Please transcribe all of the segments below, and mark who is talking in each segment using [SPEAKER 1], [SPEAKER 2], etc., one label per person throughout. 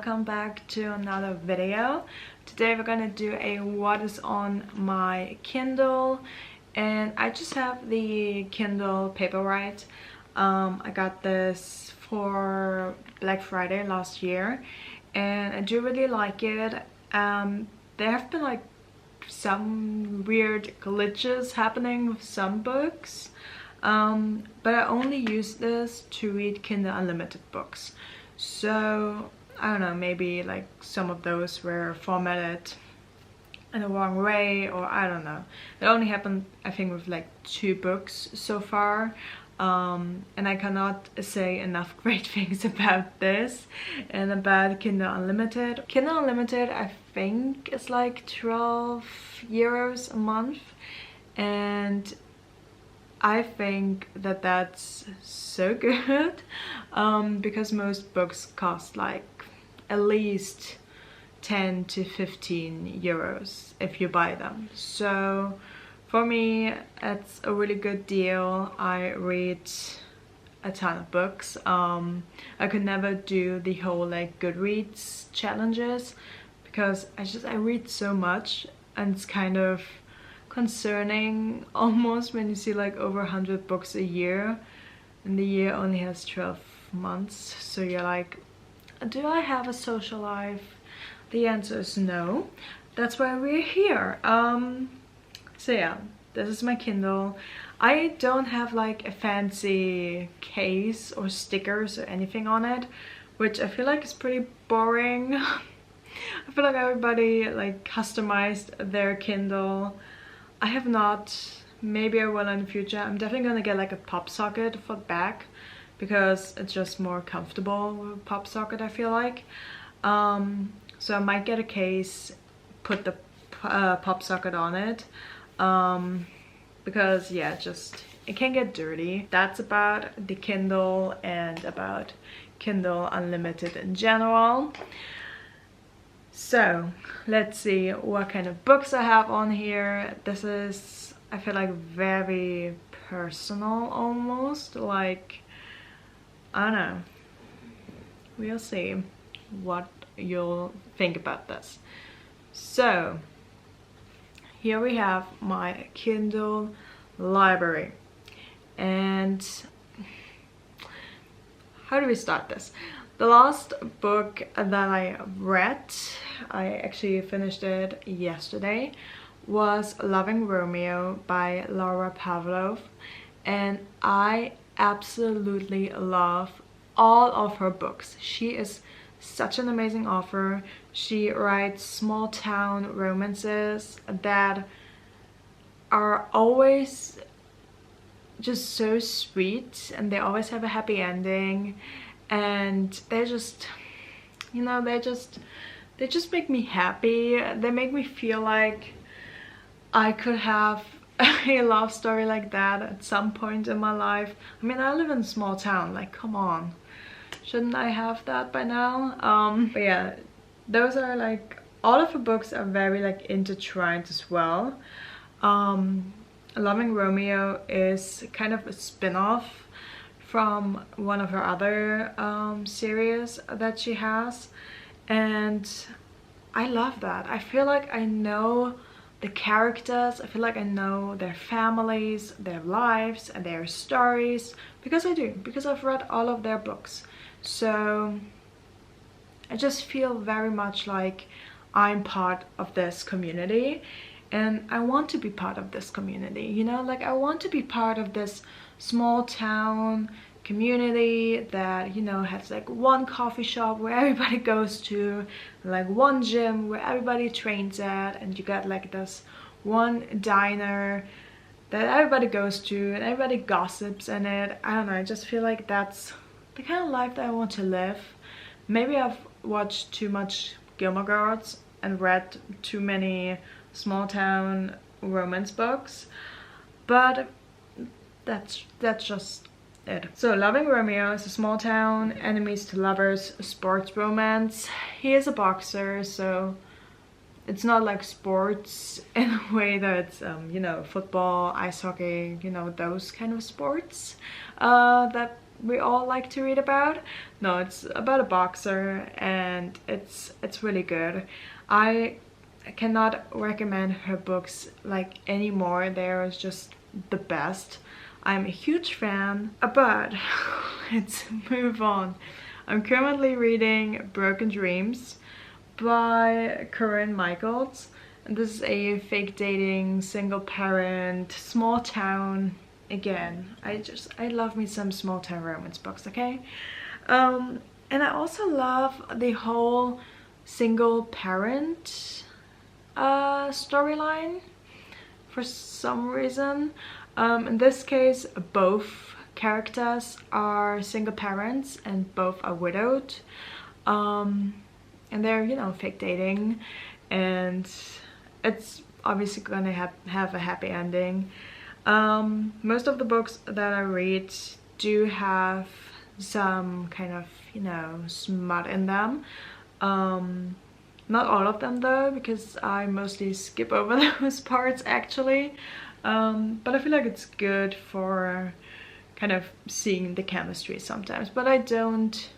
[SPEAKER 1] welcome back to another video. Today we're gonna do a what is on my Kindle, and I just have the Kindle Paperwhite. I got this for Black Friday last year and I do really like it. There have been like some weird glitches happening with some books, but I only use this to read Kindle Unlimited books. So I don't know, maybe like some of those were formatted in the wrong way, or I don't know. It only happened, I think, with like 2 books so far. And I cannot say enough great things about this and about Kindle Unlimited. Kindle Unlimited, I think, is like 12 euros a month, and I think that that's so good, because most books cost like at least 10 to 15 euros if you buy them. So for me, it's a really good deal. I read a ton of books. I could never do the whole like Goodreads challenges because I read so much, and it's kind of concerning almost when you see like over 100 books a year and the year only has 12 months. So you're like, do I have a social life? The answer is no. That's why we're here. So yeah, this is my Kindle. I don't have like a fancy case or stickers or anything on it, which I feel like is pretty boring. I feel like everybody like customized their Kindle. I have not. Maybe I will in the future. I'm definitely gonna get like a pop socket for the back because it's just more comfortable with a pop socket, I feel like. So I might get a case, put the pop socket on it, because yeah, it can get dirty. That's about the Kindle and about Kindle Unlimited in general. So let's see what kind of books I have on here. This is, I feel like, very personal almost. Like, I don't know. We'll see what you'll think about this. So here we have my Kindle library. And how do we start this? The last book that I read, I actually finished it yesterday, was Loving Romeo by Laura Pavlov, and I absolutely love all of her books. She is such an amazing author. She writes small town romances that are always just so sweet, and they always have a happy ending. And they're just, you know, they just make me happy. They make me feel like I could have a love story like that at some point in my life. I mean, I live in a small town, like, come on, shouldn't I have that by now? But yeah, those are like, all of her books are very like intertwined as well. Loving Romeo is kind of a spin-off from one of her other series that she has, and I love that. I feel like I know the characters, I feel like I know their families, their lives, and their stories, because I do, because I've read all of their books. So I just feel very much like I'm part of this community, and I want to be part of this community, you know, like I want to be part of this small town community that, you know, has like one coffee shop where everybody goes to, like one gym where everybody trains at, and you got like this one diner that everybody goes to and everybody gossips in it. I don't know, I just feel like that's the kind of life that I want to live. Maybe I've watched too much Gilmore Girls and read too many small town romance books, but that's just it. So Loving Romeo is a small town, enemies to lovers, sports romance. He is a boxer, so it's not like sports in a way that it's you know, football, ice hockey, you know, those kind of sports that we all like to read about. No, it's about a boxer, and and it's really good. I cannot recommend her books like anymore. They're just the best. I'm a huge fan, but let's move on. I'm currently reading Broken Dreams by Corinne Michaels. And this is a fake dating, single parent, small town. Again, I love me some small town romance books, okay? And I also love the whole single parent storyline for some reason. In this case, both characters are single parents and both are widowed. And they're, you know, fake dating, and it's obviously gonna have a happy ending. Most of the books that I read do have some kind of, you know, smut in them. Not all of them though, because I mostly skip over those parts actually. But I feel like it's good for kind of seeing the chemistry sometimes. But I don't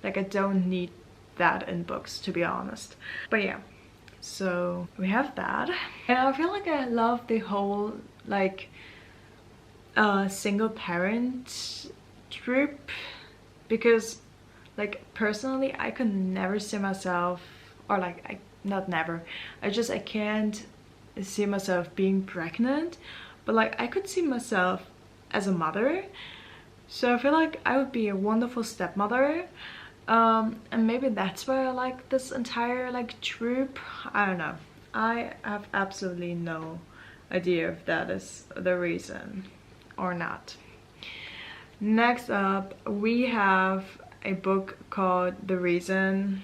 [SPEAKER 1] need that in books, to be honest. But yeah, so we have that. And I feel like I love the whole like single parent trope, because like personally I could never see myself, or like I can't see myself being pregnant, but like I could see myself as a mother. So I feel like I would be a wonderful stepmother. And maybe that's why I like this entire like trope. I don't know. I have absolutely no idea if that is the reason or not. Next up, we have a book called The Reason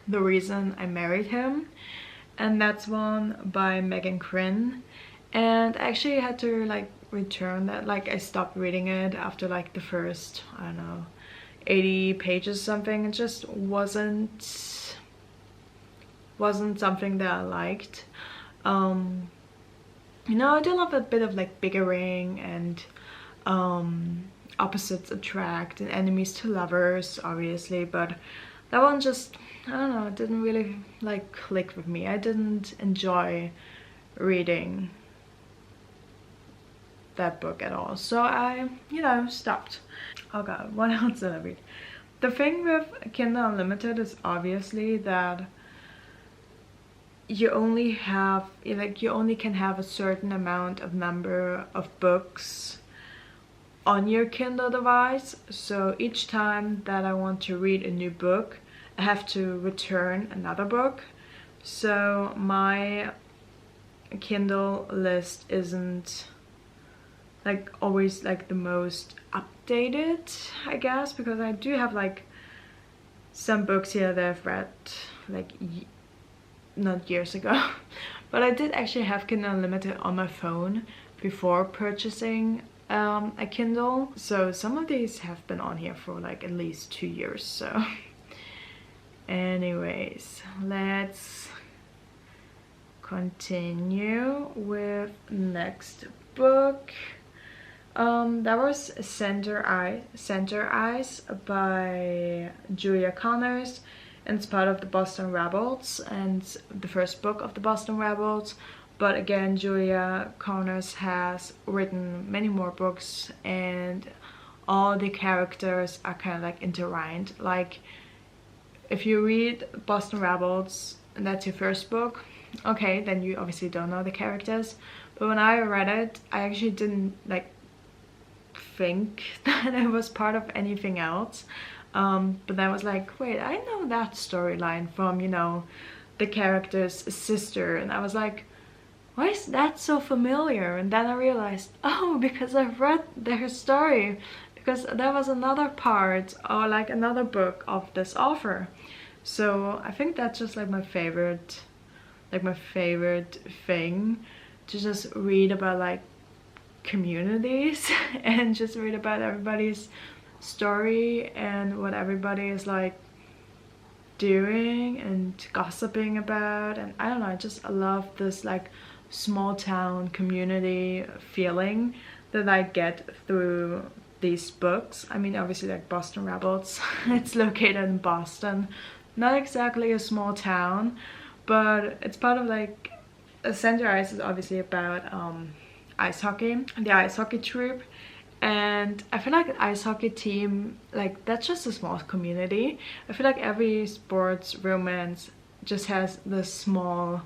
[SPEAKER 1] I Married Him, and that's one by Megan Quinn. And I actually had to like return that. Like I stopped reading it after like the first, I don't know, 80 pages or something. It just wasn't something that I liked. You know, I do love a bit of like bickering and opposites attract and enemies to lovers, obviously, but that one just, I don't know, it didn't really like click with me. I didn't enjoy reading that book at all, so I, you know, stopped. Oh god, what else did I read? The thing with Kindle Unlimited is obviously that you only can have a certain amount of number of books on your Kindle device. So each time that I want to read a new book, I have to return another book. So my Kindle list isn't like always like the most updated, I guess, because I do have like some books here that I've read like not years ago, but I did actually have Kindle Unlimited on my phone before purchasing a Kindle, so some of these have been on here for like at least 2 years. So anyways, let's continue with next book. That was Center Eyes by Julia Connors, and it's part of the Boston Rebels and the first book of the Boston Rebels. But again, Julia Connors has written many more books, and all the characters are kind of like intertwined. Like if you read Boston Rebels and that's your first book, okay, then you obviously don't know the characters. But when I read it, I actually didn't like think that it was part of anything else. But then I was like, wait, I know that storyline from, you know, the character's sister, and I was like, why is that so familiar? And then I realized, oh, because I've read their story, because there was another part or like another book of this author. So I think that's just like my favorite thing, to just read about like communities and just read about everybody's story and what everybody is like doing and gossiping about. And I don't know, I love this like small town community feeling that I get through these books. I mean, obviously like Boston Rebels. It's located in Boston, not exactly a small town, but it's part of like Center Ice is obviously about ice hockey, the ice hockey troupe. And I feel like an ice hockey team, like that's just a small community. I feel like every sports romance just has this small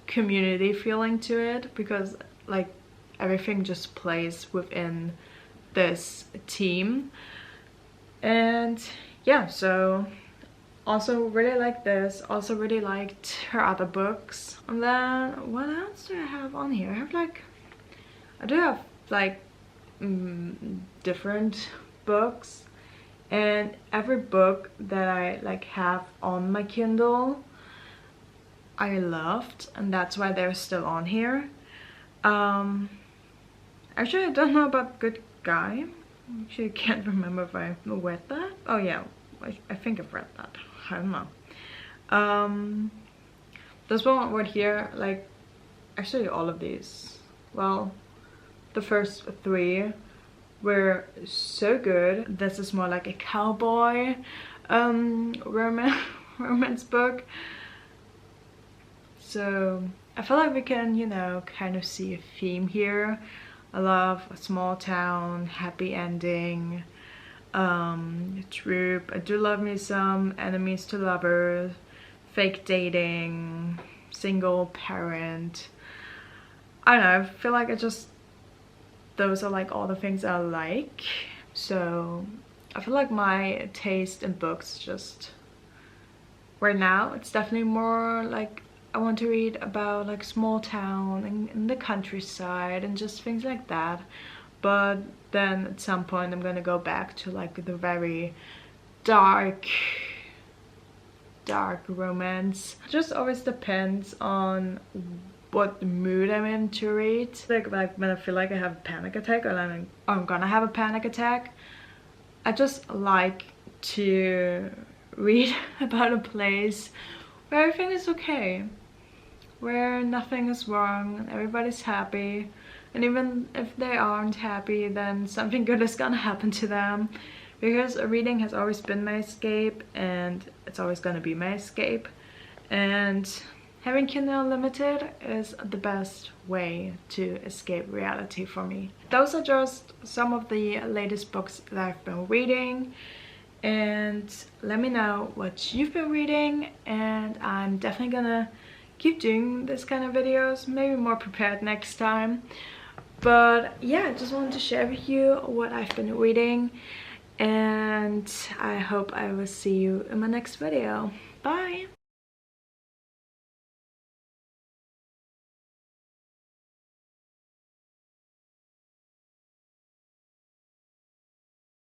[SPEAKER 1] community feeling to it, because like everything just plays within this team. And yeah, so also really like this, also really liked her other books. And then what else do I have on here? I do have like different books, and every book that I like have on my Kindle I loved, and that's why they're still on here. Actually, I don't know about Good Guy. Actually, I can't remember if I read that. Oh yeah, I think I've read that. I don't know. This one right here, like actually all of these, well, the first three were so good. This is more like a cowboy romance book. So I feel like we can, you know, kind of see a theme here. I love a small town, happy ending, troop. I do love me some enemies to lovers, fake dating, single parent. I don't know, I feel like those are like all the things I like. So I feel like my taste in books just right now, it's definitely more like I want to read about like small town and in the countryside and just things like that. But then at some point I'm gonna go back to like the very dark romance. It just always depends on what mood I'm in to read. Like when I feel like I have a panic attack, or I'm gonna have a panic attack, I just like to read about a place where everything is okay, where nothing is wrong and everybody's happy. And even if they aren't happy, then something good is gonna happen to them, because reading has always been my escape, and it's always gonna be my escape. And having Kindle Unlimited is the best way to escape reality for me. Those are just some of the latest books that I've been reading, and let me know what you've been reading, and I'm definitely gonna keep doing this kind of videos, maybe more prepared next time. But yeah, I just wanted to share with you what I've been reading, and I hope I will see you in my next video. Bye!